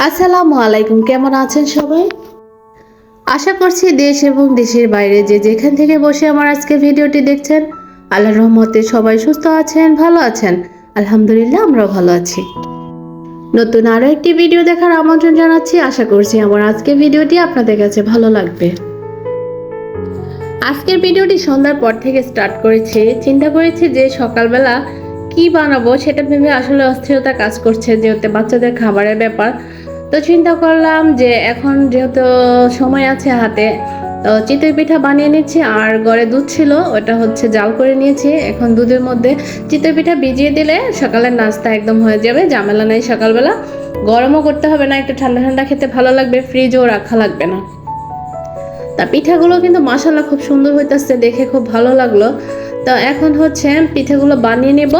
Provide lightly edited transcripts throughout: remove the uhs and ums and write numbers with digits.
আসসালামু আলাইকুম, কেমন আছেন সবাই? আশা করছি দেশ এবং দেশের বাইরে যে যেখান থেকে বসে আমার আজকে ভিডিওটি দেখছেন, আল্লাহর রহমতে সবাই সুস্থ আছেন, ভালো আছেন। আলহামদুলিল্লাহ, আমরাও ভালো আছি। নতুন আরো একটি ভিডিও দেখার আমন্ত্রণ জানাচ্ছি। আশা করছি আমার আজকের ভিডিওটি আপনাদের কাছে ভালো লাগবে। আজকের ভিডিওটি সন্ধ্যার পর থেকে স্টার্ট করেছি। চিন্তা করেছি যে সকালবেলা কি বানাবো সেটা ভেবে আসলে অস্থিরতা কাজ করছে, যেহেতু বাচ্চাদের খাবারের ব্যাপার। তো চিন্তা করলাম যে এখন যেহেতু সময় আছে হাতে, তো চিতই পিঠা বানিয়ে নিচ্ছি। আর ঘরে দুধ ছিল, ওটা হচ্ছে জাল করে নিয়েছি। এখন দুধের মধ্যে চিতই পিঠা ভিজিয়ে দিলে সকালের নাস্তা একদম হয়ে যাবে, ঝামেলা নাই। সকালবেলা গরমও করতে হবে না, একটু ঠান্ডা ঠান্ডা খেতে ভালো লাগবে, ফ্রিজও রাখা লাগবে না। তা পিঠাগুলো কিন্তু মাশাআল্লাহ খুব সুন্দর হইতেছে, দেখে খুব ভালো লাগলো। তো এখন হচ্ছে পিঠাগুলো বানিয়ে নেব।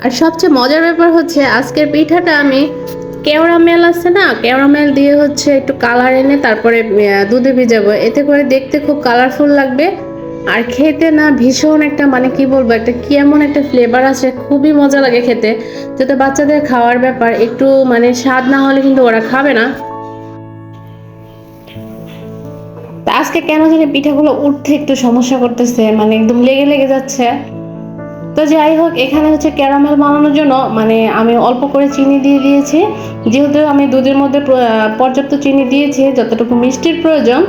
আর সবচেয়ে মজার ব্যাপার হচ্ছে আজকের পিঠাটা আমি কেওড়া মেল আছে না, কেওড়া মেল দিয়ে হচ্ছে একটু কালার এনে তারপরে দুধে ভিজাবো। এতে করে দেখতে খুব কালারফুল লাগবে আর খেতে না ভীষণ একটা, মানে কি বলবো, একটা কি এমন একটা ফ্লেভার আছে, খুবই মজা লাগে খেতে। যাতে বাচ্চাদের খাওয়ার ব্যাপার, একটু মানে স্বাদ না হলে কিন্তু ওরা খাবে না। তা আজকে কেন জানি পিঠাগুলো উঠতে একটু সমস্যা করতেছে, মানে একদম লেগে লেগে যাচ্ছে। তো যাই হোক, এখানে হচ্ছে ক্যারামেল বানানোর জন্য মানে আমি অল্প করে চিনি দিয়ে দিয়েছি। যেহেতু আমি দুধের মধ্যে পর্যাপ্ত চিনি দিয়েছি, যতটুকু মিষ্টির প্রয়োজন।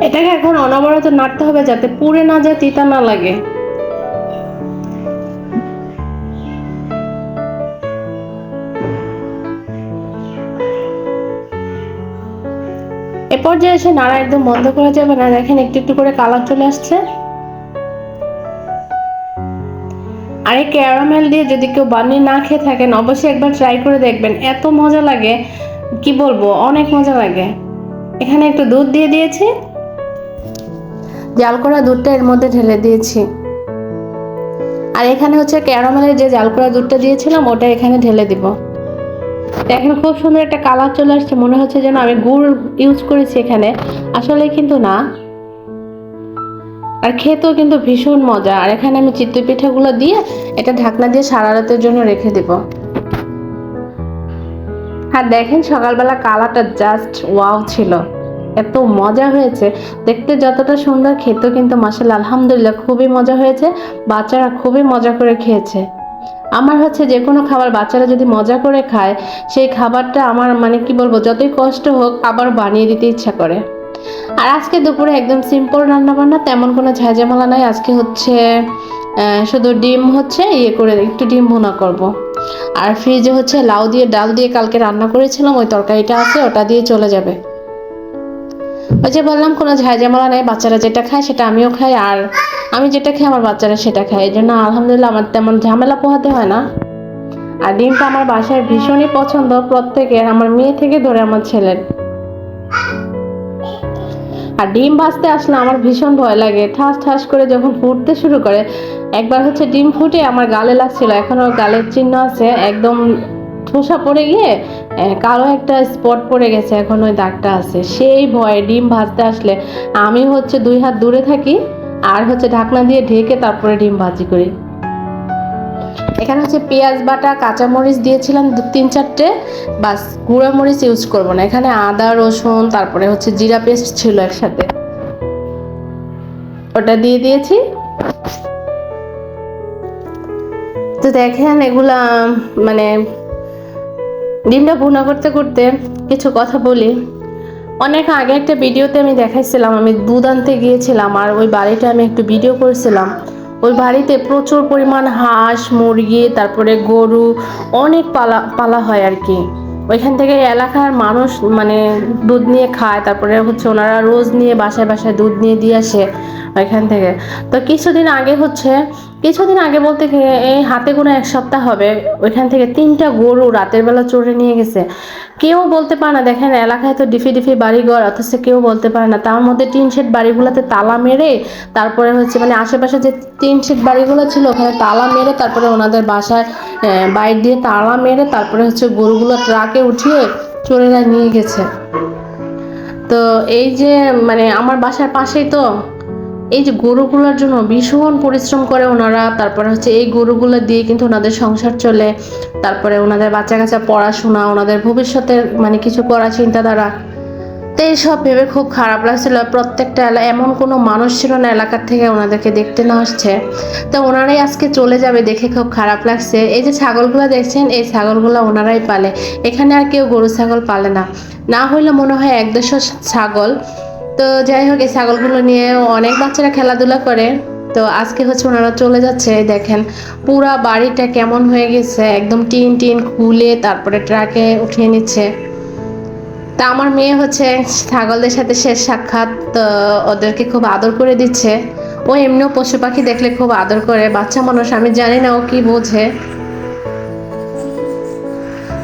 এটাকে এখন অনবরত নাড়তে হবে যাতে পুড়ে না যায়, তিতা না লাগে। এ পর্যায়ে এসে নাড়া একদম বন্ধ করা যাবে না। দেখেন একটু একটু করে কালার চলে আসছে। আর এই ক্যারামেল দিয়ে যদি কেউ বানিয়ে না খেয়ে থাকেন, অবশ্যই একবার ট্রাই করে দেখবেন, এত মজা লাগে, কি বলবো, অনেক মজা লাগে। এখানে একটু দুধ দিয়ে দিয়েছি, জাল করা দুধটা এর মধ্যে ঢেলে দিয়েছি। আর এখানে হচ্ছে ক্যারামেলের যে জাল করা দুধটা দিয়েছিলাম ওটা এখানে ঢেলে দিব। এখন খুব সুন্দর একটা কালার চলে আসছে, মনে হচ্ছে যেন আমি গুড় ইউজ করেছি এখানে, আসলে কিন্তু না। আর খেতেও কিন্তু ভীষণ মজা। আর এখানে আমি চিতই পিঠাগুলো দিয়ে এটা ঢাকনা দিয়ে সারা রাতের জন্য রেখে দেব। আর দেখেন সকালবেলা কালারটা জাস্ট ওয়াও ছিল, এত মজা হয়েছে। দেখতে যতটা সুন্দর, খেতেও কিন্তু মাশাআল্লাহ আলহামদুলিল্লাহ খুবই মজা হয়েছে। বাচ্চারা খুবই মজা করে খেয়েছে। আমার হচ্ছে যে কোনো খাবার বাচ্চারা যদি মজা করে খায়, সেই খাবারটা আমার মানে কি বলবো, যতই কষ্ট হোক আবার বানিয়ে দিতে ইচ্ছা করে। আর আজকে দুপুরে একদম সিম্পল রান্না বান্না, তেমন কোনো ঝাঁঝামেলা নাই। আজকে হচ্ছে শুধু ডিম হচ্ছে ইয়ে করে একটু ডিম ভুনা করব। আর ফ্রিজে হচ্ছে লাউ দিয়ে ডাল দিয়ে কালকে রান্না করেছিলাম, ওই তরকারিটা আছে, ওটা দিয়ে চলে যাবে। ওই যে বললাম, কোনো ঝাঁঝামেলা নেই, বাচ্চারা যেটা খায় সেটা আমিও খাই, আর আমি যেটা খাই আমার বাচ্চারা সেটা খায়। এই জন্য আলহামদুলিল্লাহ আমার তেমন ঝামেলা পোহাতে হয় না। আর ডিমটা আমার বাসায় ভীষণই পছন্দ প্রত্যেকের, আমার মেয়ে থেকে ধরে আমার ছেলের। আর ডিম ভাজতে আসলে আমার ভীষণ ভয় লাগে, ঠাস ঠাস করে যখন ফুটতে শুরু করে। একবার হচ্ছে ডিম ফুটে আমার গালে লাগছিল, এখনো গালের চিহ্ন আছে, একদম ঠোসা পড়ে গিয়ে কালো একটা স্পট পড়ে গেছে, এখন ওই দাগটা আছে। সেই ভয়ে ডিম ভাজতে আসলে আমি হচ্ছে 2 হাত দূরে থাকি, আর হচ্ছে ঢাকনা দিয়ে ঢেকে তারপরে ডিম ভাজি করি। এখানে হচ্ছে পেঁয়াজ বাটা, কাঁচামরিচ দিয়েছিলাম 3-4টে, বাস গুঁড়া মরিচ ইউজ করব না। এখানে আদা রসুন তারপরে হচ্ছে জিরা পেস্ট ছিল একসাথে, ওটা দিয়ে দিয়েছি। তো দেখেন এগুলা মানে ডিমটা ভুনা করতে করতে কিছু কথা বলি। অনেক আগে একটা ভিডিওতে আমি দেখাইছিলাম, আমি দুধ আনতে গিয়েছিলাম আর ওই বাড়িটা আমি একটু ভিডিও করেছিলাম। ওই বাড়িতে প্রচুর পরিমাণ হাঁস মুরগি তারপরে গরু অনেক পালা হয় আর কি। ওইখান থেকে এলাকার মানুষ মানে দুধ নিয়ে খায়, তারপরে হচ্ছে ওনারা রোজ নিয়ে বাসায় বাসায় দুধ নিয়ে দিয়ে আসে ওইখান থেকে। তো কিছুদিন আগে বলতে এই হাতে গোনা 1 সপ্তাহ হবে, ওইখান থেকে 3টা গরু রাতের বেলা চড়ে নিয়ে গেছে। কেউ বলতে পারে না, দেখেন এলাকায় তো ডিফি ডিফি বাড়িঘর, অথচ কেউ বলতে পারে না। তার মধ্যে টিন শেড বাড়িগুলোতে তালা মেরে, তারপরে হচ্ছে মানে আশেপাশে যে টিন শেড বাড়িগুলো ছিল ওখানে তালা মেরে, তারপরে ওনাদের বাসায় বাইর দিয়ে তালা মেরে, তারপরে হচ্ছে গরুগুলো ট্রাকে উঠিয়ে চোরেরা নিয়ে গেছে। তো এই যে মানে আমার বাসার পাশেই তো, এই যে গরুগুলোর জন্য ভীষণ পরিশ্রম করে ওনারা, তারপরে হচ্ছে এই গরুগুলো দিয়ে কিন্তু ওনাদের সংসার চলে, তারপরে ওনাদের বাচ্চা কাচ্চা পড়াশোনা, ওনাদের ভবিষ্যতের মানে কিছু করার চিন্তাধারা। তো এইসব ভেবে খুব খারাপ লাগছিল। প্রত্যেকটা এমন কোনো মানুষ ছিল না এলাকার থেকে ওনাদেরকে দেখতে না আসছে। তো ওনারাই আজকে চলে যাবে দেখে খুব খারাপ লাগছে। এই যে ছাগলগুলো দেখছেন, এই ছাগলগুলো ওনারাই পালে, এখানে আর কেউ গরু ছাগল পালে না। না হইলে মনে হয় 100 ছাগল। তো যাই হোক, এই ছাগলগুলো নিয়ে অনেক বাচ্চারা খেলাধুলা করে। তো আজকে হচ্ছে ওনারা চলে যাচ্ছে। দেখেন পুরা বাড়িটা কেমন হয়ে গেছে, একদম টিন টিন খুলে তারপরে ট্রাকে উঠিয়ে নিচ্ছে। তা আমার মেয়ে হচ্ছে ছাগলদের সাথে শেষ সাক্ষাৎ, ওদেরকে খুব আদর করে দিচ্ছে। ও এমনিও পশু পাখি দেখলে খুব আদর করে, বাচ্চা মানুষ, আমি জানি না ও কি বোঝে।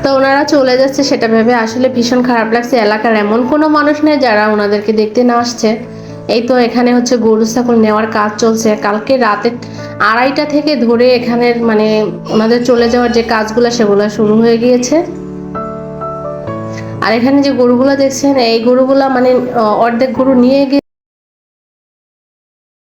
তো ওনারা চলে যাচ্ছে সেটা ভেবে আসলে ভীষণ খারাপ লাগছে। এলাকার এমন কোনো মানুষ নেই যারা ওনাদেরকে দেখতে না আসছে। এই তো এখানে হচ্ছে গরু ছাগল নেওয়ার কাজ চলছে। কালকে রাতে 2:30টা থেকে ধরে এখানের মানে ওনাদের চলে যাওয়ার যে কাজগুলো সেগুলো শুরু হয়ে গিয়েছে। আর এখানে যে গরুগুলো দেখছেন, এই গরুগুলা মানে অর্ধেক গরু নিয়ে গিয়ে